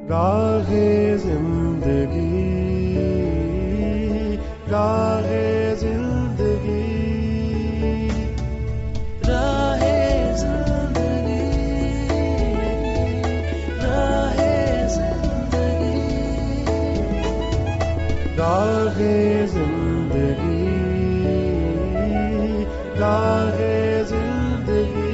راہے زندگی، راہے زندگی، راہے زندگی، راہے زندگی، راہے زندگی، راہے زندگی۔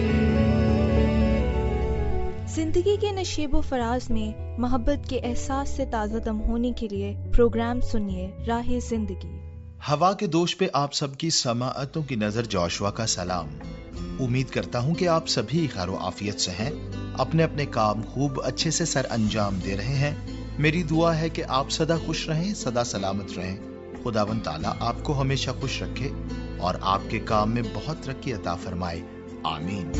زندگی کے نشیب و فراز میں محبت کے احساس سے تازہ دم ہونے کے لیے پروگرام سنیے راہ زندگی۔ ہوا کے دوش پہ آپ سب کی سماعتوں کی نظر جوشوا کا سلام۔ امید کرتا ہوں کہ آپ سبھی خیر و عافیت سے ہیں، اپنے اپنے کام خوب اچھے سے سر انجام دے رہے ہیں۔ میری دعا ہے کہ آپ سدا خوش رہیں، سدا سلامت رہیں۔ خداوند تعالیٰ آپ کو ہمیشہ خوش رکھے اور آپ کے کام میں بہت ترقی عطا فرمائے، آمین۔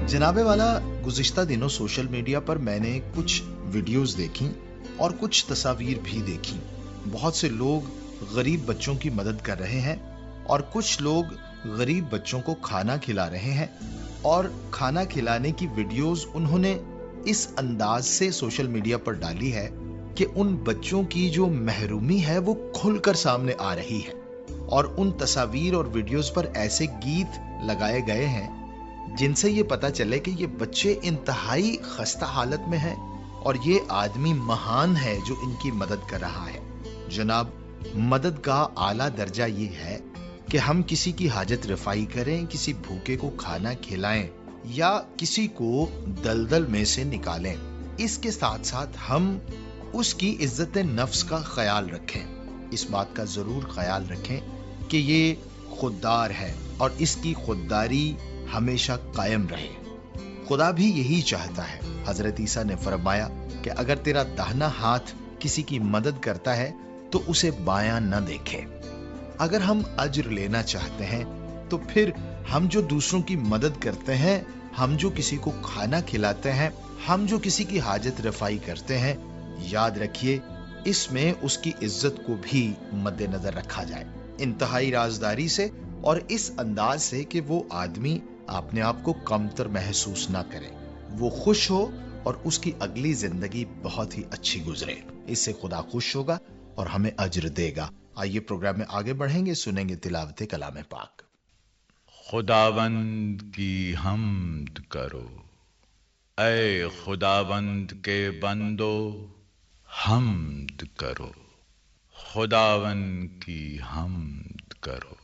جناب والا، گزشتہ دنوں سوشل میڈیا پر میں نے کچھ ویڈیوز دیکھیں اور کچھ تصاویر بھی دیکھیں۔ بہت سے لوگ غریب بچوں کی مدد کر رہے ہیں اور کچھ لوگ غریب بچوں کو کھانا کھلا رہے ہیں، اور کھانا کھلانے کی ویڈیوز انہوں نے اس انداز سے سوشل میڈیا پر ڈالی ہے کہ ان بچوں کی جو محرومی ہے وہ کھل کر سامنے آ رہی ہے، اور ان تصاویر اور ویڈیوز پر ایسے گیت لگائے گئے ہیں جن سے یہ پتا چلے کہ یہ بچے انتہائی خستہ حالت میں ہیں اور یہ آدمی مہان ہے جو ان کی مدد کر رہا ہے۔ جناب، مدد کا اعلیٰ درجہ یہ ہے کہ ہم کسی کی حاجت رفائی کریں، کسی بھوکے کو کھانا کھلائیں یا کسی کو دلدل میں سے نکالیں۔ اس کے ساتھ ساتھ ہم اس کی عزت نفس کا خیال رکھیں۔ اس بات کا ضرور خیال رکھیں کہ یہ خوددار ہے اور اس کی خودداری ہمیشہ قائم رہے۔ خدا بھی یہی چاہتا ہے۔ حضرت عیسیٰ نے فرمایا کہ اگر تیرا داہنا ہاتھ کسی کی مدد کرتا ہے تو اسے بایاں نہ دیکھے۔ اگر ہم اجر لینا چاہتے ہیں تو پھر ہم جو دوسروں کی مدد کرتے ہیں، ہم جو کسی کو کھانا کھلاتے ہیں، ہم جو کسی کی حاجت رفائی کرتے ہیں، یاد رکھیے اس میں اس کی عزت کو بھی مد نظر رکھا جائے، انتہائی رازداری سے اور اس انداز سے کہ وہ آدمی اپنے آپ کو کمتر محسوس نہ کرے، وہ خوش ہو اور اس کی اگلی زندگی بہت ہی اچھی گزرے۔ اس سے خدا خوش ہوگا اور ہمیں اجر دے گا۔ آئیے پروگرام میں آگے بڑھیں گے، سنیں گے تلاوت کلام پاک۔ خداوند کی حمد کرو، اے خداوند کے بندو حمد کرو، خداوند کی حمد کرو۔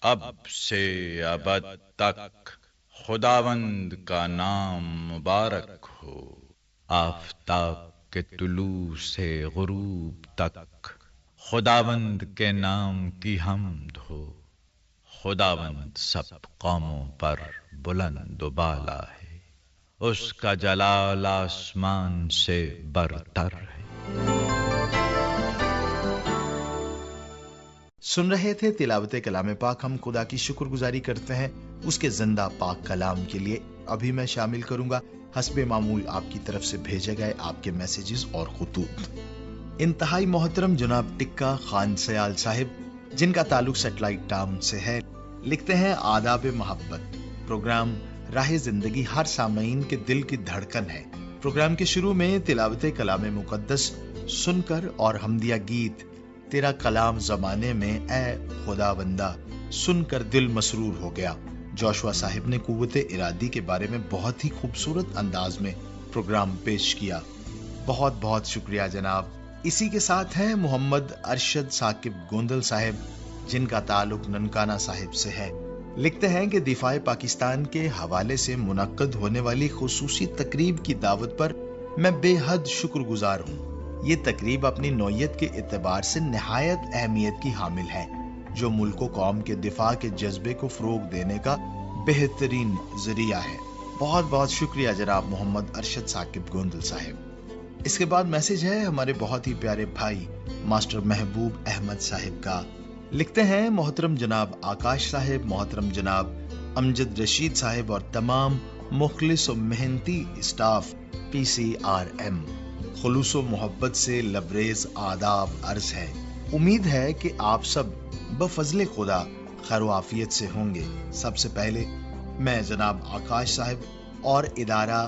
اب سے ابد تک خداوند کا نام مبارک ہو، آفتاب کے طلوع سے غروب تک خداوند کے نام کی حمد ہو۔ خداوند سب قوموں پر بلند و بالا ہے، اس کا جلال آسمان سے برتر ہے۔ سن رہے تھے تلاوت کلام پاک۔ ہم خدا کی شکر گزاری کرتے ہیں اس کے زندہ پاک کلام کے لیے۔ ابھی میں شامل کروں گا حسب معمول آپ کی طرف سے بھیجے گئے آپ کے میسیجز اور خطوط۔ انتہائی محترم جناب ٹکا خان سیال صاحب، جن کا تعلق سیٹلائٹ ٹاؤن سے ہے، لکھتے ہیں آداب محبت۔ پروگرام راہ زندگی ہر سامعین کے دل کی دھڑکن ہے۔ پروگرام کے شروع میں تلاوت کلام مقدس سن کر اور حمدیہ گیت تیرا کلام زمانے میں اے خدا بندہ سن کر دل مسرور ہو گیا۔ جوشوا صاحب نے قوت ارادی کے بارے میں بہت ہی خوبصورت انداز میں پروگرام پیش کیا، بہت بہت شکریہ جناب۔ اسی کے ساتھ ہیں محمد ارشد ثاقب گوندل صاحب، جن کا تعلق ننکانہ صاحب سے ہے، لکھتے ہیں کہ دفاع پاکستان کے حوالے سے منعقد ہونے والی خصوصی تقریب کی دعوت پر میں بے حد شکر گزار ہوں۔ یہ تقریب اپنی نوعیت کے اعتبار سے نہایت اہمیت کی حامل ہے، جو ملک و قوم کے دفاع کے جذبے کو فروغ دینے کا بہترین ذریعہ ہے۔ بہت بہت شکریہ جناب محمد ارشد ثاقب گوندل صاحب۔ اس کے بعد میسج ہے ہمارے بہت ہی پیارے بھائی ماسٹر محبوب احمد صاحب کا، لکھتے ہیں محترم جناب آکاش صاحب، محترم جناب امجد رشید صاحب اور تمام مخلص و محنتی اسٹاف پی سی آر ایم، خلوص و محبت سے لبریز آداب عرض ہے۔ امید ہے کہ آپ سب بفضل خدا خیر و عافیت سے ہوں گے۔ سب سے پہلے میں جناب آکاش صاحب اور ادارہ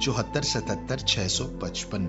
74 77 655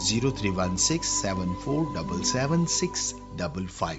0316 7477 655।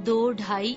2-2.5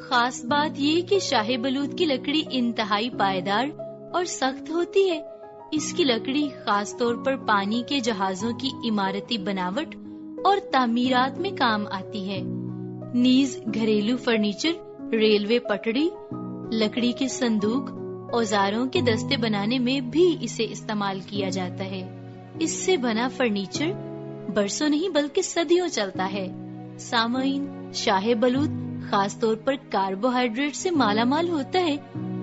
خاص بات یہ کہ شاہ بلوط کی لکڑی انتہائی پائیدار اور سخت ہوتی ہے. اس کی لکڑی خاص طور پر پانی کے جہازوں کی عمارتی بناوٹ اور تعمیرات میں کام آتی ہے. نیز گھریلو فرنیچر، ریلوے پٹڑی، لکڑی کے صندوق، اوزاروں کے دستے بنانے میں بھی اسے استعمال کیا جاتا ہے. اس سے بنا فرنیچر برسوں نہیں بلکہ صدیوں چلتا ہے. سامعین، شاہ بلوط خاص طور پر کاربوہائیڈریٹ سے مالا مال ہوتا ہے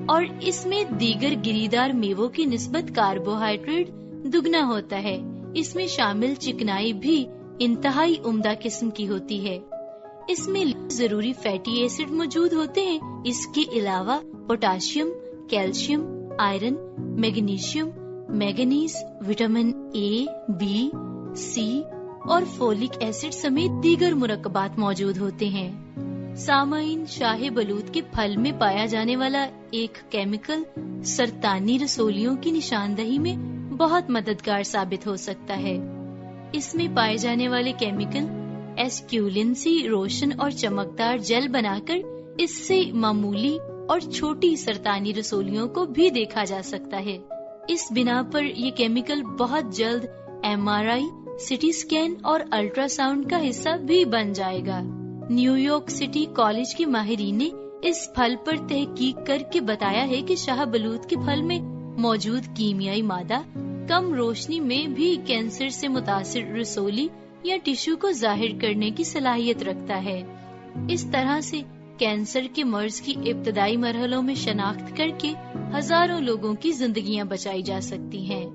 اور اس میں دیگر گری دار میووں کی نسبت کاربوہائیڈریٹ دگنا ہوتا ہے. اس میں شامل چکنائی بھی انتہائی عمدہ قسم کی ہوتی ہے. اس میں ضروری فیٹی ایسڈ موجود ہوتے ہیں. اس کے علاوہ potassium, calcium, iron, magnesium, manganese, vitamin A, B, C اور فولک ایسڈ سمیت دیگر مرکبات موجود ہوتے ہیں. سامعین، شاہ بلوط کے پھل میں پایا جانے والا ایک کیمیکل سرطانی رسولیوں کی نشاندہی میں بہت مددگار ثابت ہو سکتا ہے. اس میں پائے جانے والے کیمیکل ایسکیولن سی روشن اور چمکدار جیل بنا کر اس سے معمولی اور چھوٹی سرطانی رسولیوں کو بھی دیکھا جا سکتا ہے. اس بنا پر یہ کیمیکل بہت جلد MRI، سٹی اسکین اور الٹرا ساؤنڈ کا حصہ بھی بن جائے گا. نیو یارک سٹی کالج کے ماہرین نے اس پھل پر تحقیق کر کے بتایا ہے کہ شاہ بلوط کے پھل میں موجود کیمیائی مادہ کم روشنی میں بھی کینسر سے متاثر رسولی یا ٹیشو کو ظاہر کرنے کی صلاحیت رکھتا ہے. اس طرح سے کینسر کے مرض کی ابتدائی مرحلوں میں شناخت کر کے ہزاروں لوگوں کی زندگیاں بچائی جا سکتی ہیں.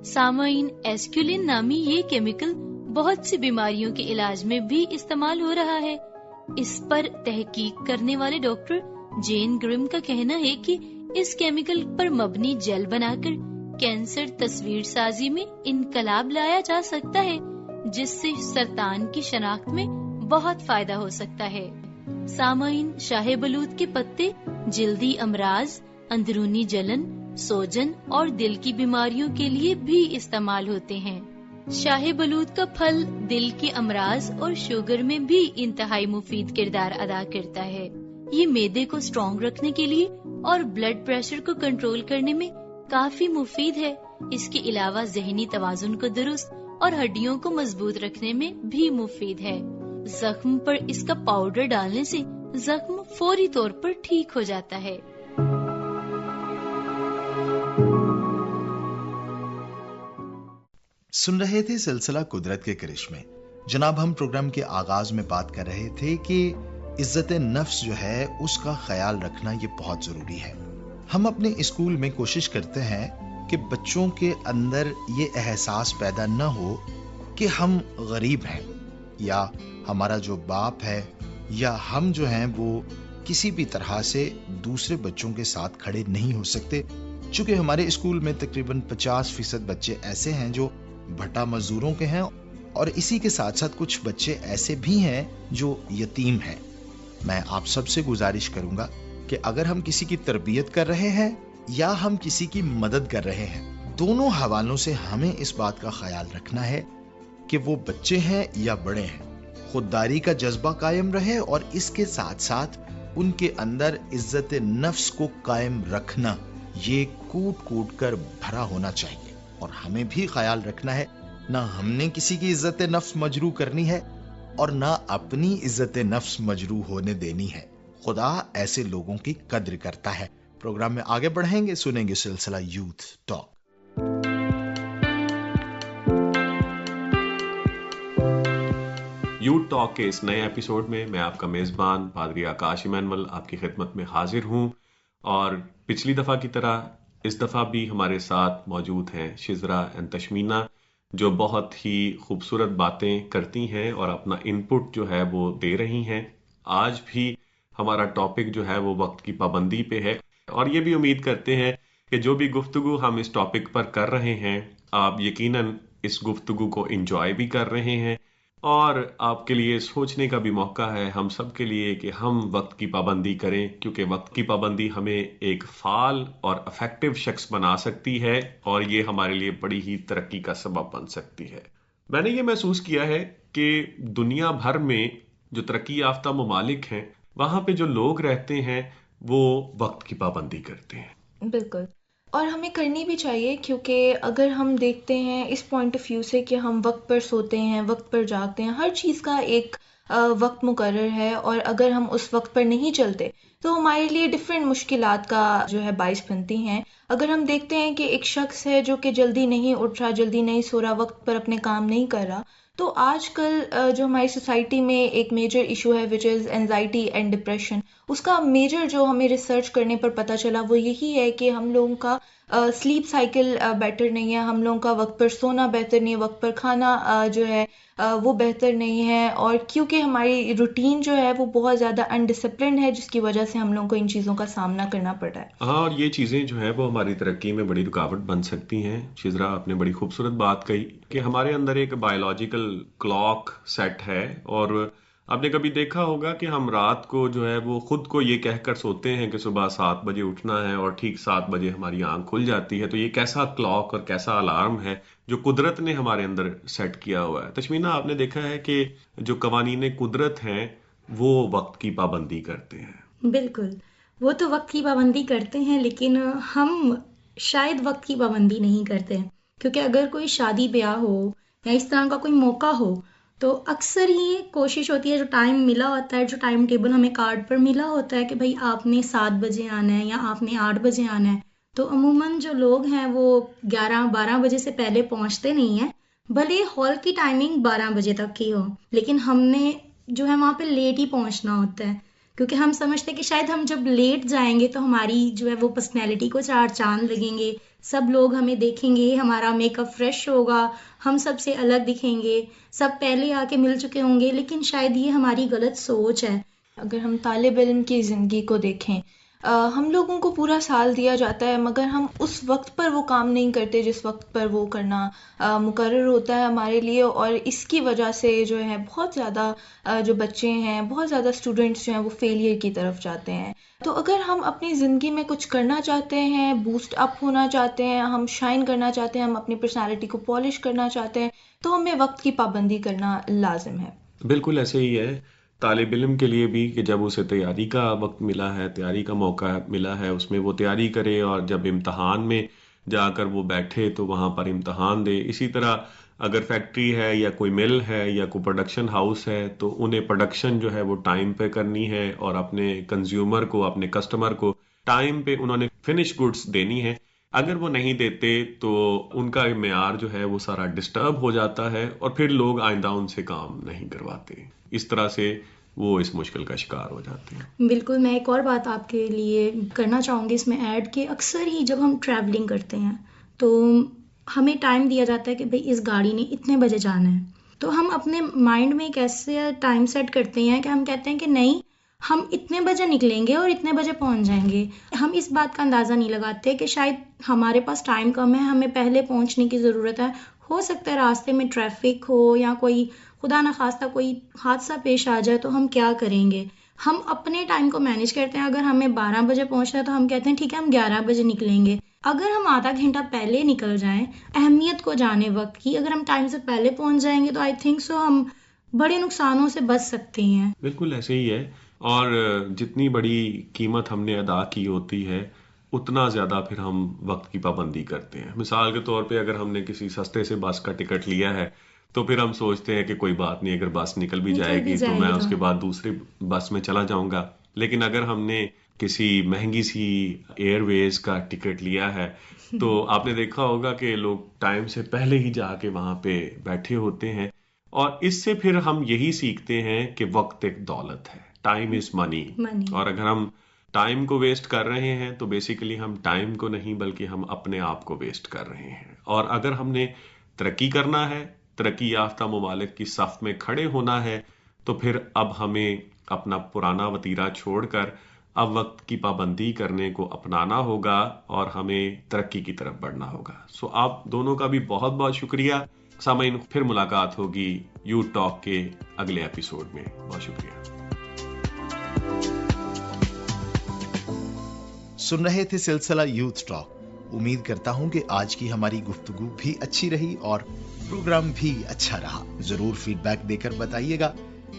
سامعین، ایسکیولن نامی یہ کیمیکل بہت سی بیماریوں کے علاج میں بھی استعمال ہو رہا ہے. اس پر تحقیق کرنے والے ڈاکٹر جین گرم کا کہنا ہے کہ اس کیمیکل پر مبنی جیل بنا کر کینسر تصویر سازی میں انقلاب لایا جا سکتا ہے، جس سے سرطان کی شناخت میں بہت فائدہ ہو سکتا ہے. سامعین، شاہ بلوط کے پتے جلدی امراض، اندرونی جلن، سوجن اور دل کی بیماریوں کے لیے بھی استعمال ہوتے ہیں. شاہ بلوط کا پھل دل کے امراض اور شوگر میں بھی انتہائی مفید کردار ادا کرتا ہے. یہ معدے کو اسٹرانگ رکھنے کے لیے اور بلڈ پریشر کو کنٹرول کرنے میں کافی مفید ہے. اس کے علاوہ ذہنی توازن کو درست اور ہڈیوں کو مضبوط رکھنے میں بھی مفید ہے. زخم پر اس کا پاؤڈر ڈالنے سے زخم فوری طور پر ٹھیک ہو جاتا ہے. سن رہے تھے سلسلہ قدرت کے کرشمے. جناب، ہم پروگرام کے آغاز میں بات کر رہے تھے کہ عزت نفس جو ہے اس کا خیال رکھنا یہ بہت ضروری ہے. ہم اپنے اسکول میں کوشش کرتے ہیں کہ بچوں کے اندر یہ احساس پیدا نہ ہو کہ ہم غریب ہیں یا ہمارا جو باپ ہے یا ہم جو ہیں وہ کسی بھی طرح سے دوسرے بچوں کے ساتھ کھڑے نہیں ہو سکتے. چونکہ ہمارے اسکول میں تقریباً 50% بچے ایسے ہیں جو بھٹا مزدوروں کے ہیں اور اسی کے ساتھ ساتھ کچھ بچے ایسے بھی ہیں جو یتیم ہیں. میں آپ سب سے گزارش کروں گا کہ اگر ہم کسی کی تربیت کر رہے ہیں یا ہم کسی کی مدد کر رہے ہیں، دونوں حوالوں سے ہمیں اس بات کا خیال رکھنا ہے کہ وہ بچے ہیں یا بڑے ہیں. خودداری کا جذبہ قائم رہے اور اس کے ساتھ ساتھ ان کے اندر عزت نفس کو قائم رکھنا یہ کوٹ کوٹ کر بھرا ہونا چاہیے. اور ہمیں بھی خیال رکھنا ہے نہ ہم نے کسی کی عزت نفس مجروح کرنی ہے اور نہ اپنی عزت نفس مجروح ہونے دینی ہے. خدا ایسے لوگوں کی قدر کرتا ہے. پروگرام میں آگے بڑھیں گے، سنیں گے سلسلہ یوتھ ٹاک. یوتھ ٹاک کے اس نئے ایپیسوڈ میں میں آپ کا میزبان پادری آکاش ایمینول آپ کی خدمت میں حاضر ہوں. اور پچھلی دفعہ کی طرح اس دفعہ بھی ہمارے ساتھ موجود ہیں شزرا اینڈ تشمینا، جو بہت ہی خوبصورت باتیں کرتی ہیں اور اپنا انپٹ جو ہے وہ دے رہی ہیں. آج بھی ہمارا ٹاپک جو ہے وہ وقت کی پابندی پہ ہے، اور یہ بھی امید کرتے ہیں کہ جو بھی گفتگو ہم اس ٹاپک پر کر رہے ہیں آپ یقیناً اس گفتگو کو انجوائے بھی کر رہے ہیں، اور آپ کے لیے سوچنے کا بھی موقع ہے ہم سب کے لیے کہ ہم وقت کی پابندی کریں، کیونکہ وقت کی پابندی ہمیں ایک فعال اور افیکٹو شخص بنا سکتی ہے اور یہ ہمارے لیے بڑی ہی ترقی کا سبب بن سکتی ہے. میں نے یہ محسوس کیا ہے کہ دنیا بھر میں جو ترقی یافتہ ممالک ہیں وہاں پہ جو لوگ رہتے ہیں وہ وقت کی پابندی کرتے ہیں. بالکل، اور ہمیں کرنی بھی چاہیے، کیونکہ اگر ہم دیکھتے ہیں اس پوائنٹ آف ویو سے کہ ہم وقت پر سوتے ہیں، وقت پر جاگتے ہیں، ہر چیز کا ایک وقت مقرر ہے، اور اگر ہم اس وقت پر نہیں چلتے تو ہمارے لیے ڈفرینٹ مشکلات کا جو ہے باعث بنتی ہیں. اگر ہم دیکھتے ہیں کہ ایک شخص ہے جو کہ جلدی نہیں اٹھ رہا، جلدی نہیں سو رہا، وقت پر اپنے کام نہیں کر رہا، تو آج کل جو ہماری سوسائٹی میں ایک میجر ایشو ہے وچ از اینزائٹی اینڈ ڈپریشن. اس کا میجر جو ہمیں ریسرچ کرنے پر پتہ چلا وہ یہی ہے کہ ہم لوگوں کا سلیپ سائیکل بیٹر نہیں ہے، ہم لوگوں کا وقت پر سونا بہتر نہیں ہے، وقت پر کھانا جو ہے وہ بہتر نہیں ہے، اور کیونکہ ہماری روٹین جو ہے وہ بہت زیادہ انڈسپلنڈ ہے، جس کی وجہ سے ہم لوگوں کو ان چیزوں کا سامنا کرنا پڑ رہا ہے. ہاں، اور یہ چیزیں جو ہے وہ ہماری ترقی میں بڑی رکاوٹ بن سکتی ہیں. شزرا، آپ نے بڑی خوبصورت بات کہی کہ ہمارے اندر ایک بایولوجیکل کلاک سیٹ ہے، اور آپ نے کبھی دیکھا ہوگا کہ ہم رات کو جو ہے وہ خود کو یہ کہہ کر سوتے ہیں کہ صبح 7 بجے اٹھنا ہے، اور ٹھیک 7 بجے ہماری آنکھ کھل جاتی ہے. تو یہ کیسا کلاک اور کیسا الارم ہے جو قدرت نے ہمارے اندر سیٹ کیا ہوا ہے. تشمینہ، آپ نے دیکھا ہے کہ جو قوانین قدرت ہیں وہ وقت کی پابندی کرتے ہیں. بالکل، وہ تو وقت کی پابندی کرتے ہیں، لیکن ہم شاید وقت کی پابندی نہیں کرتے، کیونکہ اگر کوئی شادی بیاہ ہو یا اس طرح کا کوئی موقع ہو تو اکثر ہی کوشش ہوتی ہے، جو ٹائم ملا ہوتا ہے، جو ٹائم ٹیبل ہمیں کارڈ پر ملا ہوتا ہے کہ بھائی آپ نے 7 بجے آنا ہے یا آپ نے 8 بجے آنا ہے، تو عموماً جو لوگ ہیں وہ 11-12 بجے سے پہلے پہنچتے نہیں ہیں، بھلے ہال کی ٹائمنگ 12 بجے تک کی ہو، لیکن ہم نے جو ہے وہاں پہ لیٹ ہی پہنچنا ہوتا ہے، کیونکہ ہم سمجھتے ہیں کہ شاید ہم جب لیٹ جائیں گے تو ہماری جو ہے وہ پرسنالٹی کو 4 چاند لگیں گے، سب لوگ ہمیں دیکھیں گے، ہمارا میک اپ فریش ہوگا، ہم سب سے الگ دکھیں گے، سب پہلے آ کے مل چکے ہوں گے. لیکن شاید یہ ہماری غلط سوچ ہے. اگر ہم طالب علم کی زندگی کو دیکھیں، ہم لوگوں کو پورا سال دیا جاتا ہے، مگر ہم اس وقت پر وہ کام نہیں کرتے جس وقت پر وہ کرنا مقرر ہوتا ہے ہمارے لیے، اور اس کی وجہ سے جو ہے بہت زیادہ جو بچے ہیں، بہت زیادہ اسٹوڈنٹس جو ہیں وہ فیلئر کی طرف جاتے ہیں. تو اگر ہم اپنی زندگی میں کچھ کرنا چاہتے ہیں، بوسٹ اپ ہونا چاہتے ہیں، ہم شائن کرنا چاہتے ہیں، ہم اپنی پرسنالٹی کو پالش کرنا چاہتے ہیں، تو ہمیں وقت کی پابندی کرنا لازم ہے. بالکل ایسے ہی ہے طالب علم کے لیے بھی، کہ جب اسے تیاری کا وقت ملا ہے، تیاری کا موقع ملا ہے، اس میں وہ تیاری کرے، اور جب امتحان میں جا کر وہ بیٹھے تو وہاں پر امتحان دے. اسی طرح اگر فیکٹری ہے یا کوئی مل ہے یا کوئی پروڈکشن ہاؤس ہے تو انہیں پروڈکشن جو ہے وہ ٹائم پہ کرنی ہے، اور اپنے کنزیومر کو، اپنے کسٹمر کو ٹائم پہ انہوں نے فنش گڈس دینی ہے. اگر وہ نہیں دیتے تو ان کا معیار جو ہے وہ سارا ڈسٹرب ہو جاتا ہے، اور پھر لوگ آئندہ ان سے کام نہیں کرواتے. اس طرح سے وہ اس مشکل کا شکار ہو جاتے ہیں. بالکل، میں ایک اور بات آپ کے لیے کرنا چاہوں گی اس میں ایڈ، کہ اکثر ہی جب ہم ٹریولنگ کرتے ہیں تو ہمیں ٹائم دیا جاتا ہے کہ بھئی اس گاڑی نے اتنے بجے جانا ہے، تو ہم اپنے مائنڈ میں ایک ایسے ٹائم سیٹ کرتے ہیں کہ ہم کہتے ہیں کہ نہیں، ہم اتنے بجے نکلیں گے اور اتنے بجے پہنچ جائیں گے. ہم اس بات کا اندازہ نہیں لگاتے کہ شاید ہمارے پاس ٹائم کم ہے، ہمیں پہلے پہنچنے کی ضرورت ہے. ہو سکتا ہے راستے میں ٹریفک ہو یا کوئی خدا نخواستہ کوئی حادثہ پیش آ جائے تو ہم کیا کریں گے. ہم اپنے ٹائم کو مینیج کرتے ہیں. اگر ہمیں 12 بجے پہنچنا ہے تو ہم کہتے ہیں ٹھیک ہے ہم 11 بجے نکلیں گے. اگر ہم آدھا گھنٹہ پہلے نکل جائیں، اہمیت کو جانے وقت کی، اگر ہم ٹائم سے پہلے پہنچ جائیں گے تو آئی تھنک سو ہم بڑے نقصانوں سے بچ سکتے ہیں. بالکل ایسے ہی ہے، اور جتنی بڑی قیمت ہم نے ادا کی ہوتی ہے اتنا زیادہ پھر ہم وقت کی پابندی کرتے ہیں. مثال کے طور پہ اگر ہم نے کسی سستے سے بس کا ٹکٹ لیا ہے تو پھر ہم سوچتے ہیں کہ کوئی بات نہیں، اگر بس نکل بھی جائے گی تو میں اس کے بعد دوسری بس میں چلا جاؤں گا. لیکن اگر ہم نے کسی مہنگی سی ایئر ویز کا ٹکٹ لیا ہے تو آپ نے دیکھا ہوگا کہ لوگ ٹائم سے پہلے ہی جا کے وہاں پہ بیٹھے ہوتے ہیں. اور اس سے پھر ہم یہی سیکھتے ہیں کہ وقت ایک دولت ہے، ٹائم از منی. اور اگر ہم ٹائم کو ویسٹ کر رہے ہیں تو بیسیکلی ہم ٹائم کو نہیں بلکہ ہم اپنے آپ کو ویسٹ کر رہے ہیں. اور اگر ہم نے ترقی کرنا ہے، ترقی یافتہ ممالک کی صف میں کھڑے ہونا ہے، تو پھر اب ہمیں اپنا پرانا وتیرہ چھوڑ کر اب وقت کی پابندی کرنے کو اپنانا ہوگا اور ہمیں ترقی کی طرف بڑھنا ہوگا. سو آپ دونوں کا بھی بہت بہت شکریہ. سامعین، پھر ملاقات ہوگی یو ٹاک کے اگلے ایپیسوڈ میں. بہت شکریہ. سن رہے تھے سلسلہ یوتھ ٹاک. امید کرتا ہوں کہ آج کی ہماری گفتگو بھی اچھی رہی اور پروگرام بھی اچھا رہا. ضرور فیڈ بیک دے کر بتائیے گا.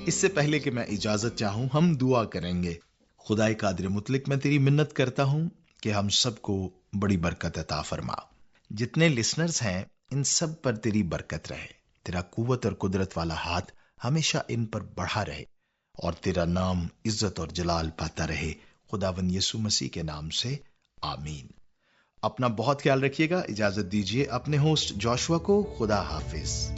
اس سے پہلے کہ میں اجازت چاہوں ہم دعا کریں گے۔ خدائے قادر مطلق، میں تیری منت کرتا ہوں کہ ہم سب کو بڑی برکت عطا فرما۔ جتنے لسنرز ہیں ان سب پر تیری برکت رہے، تیرا قوت اور قدرت والا ہاتھ ہمیشہ ان پر بڑھا رہے، اور تیرا نام عزت اور جلال پاتا رہے، خداوند یسوع مسیح کے نام سے آمین۔ اپنا بہت خیال رکھیے گا، اجازت دیجیے اپنے ہوسٹ جوشوا کو۔ خدا حافظ۔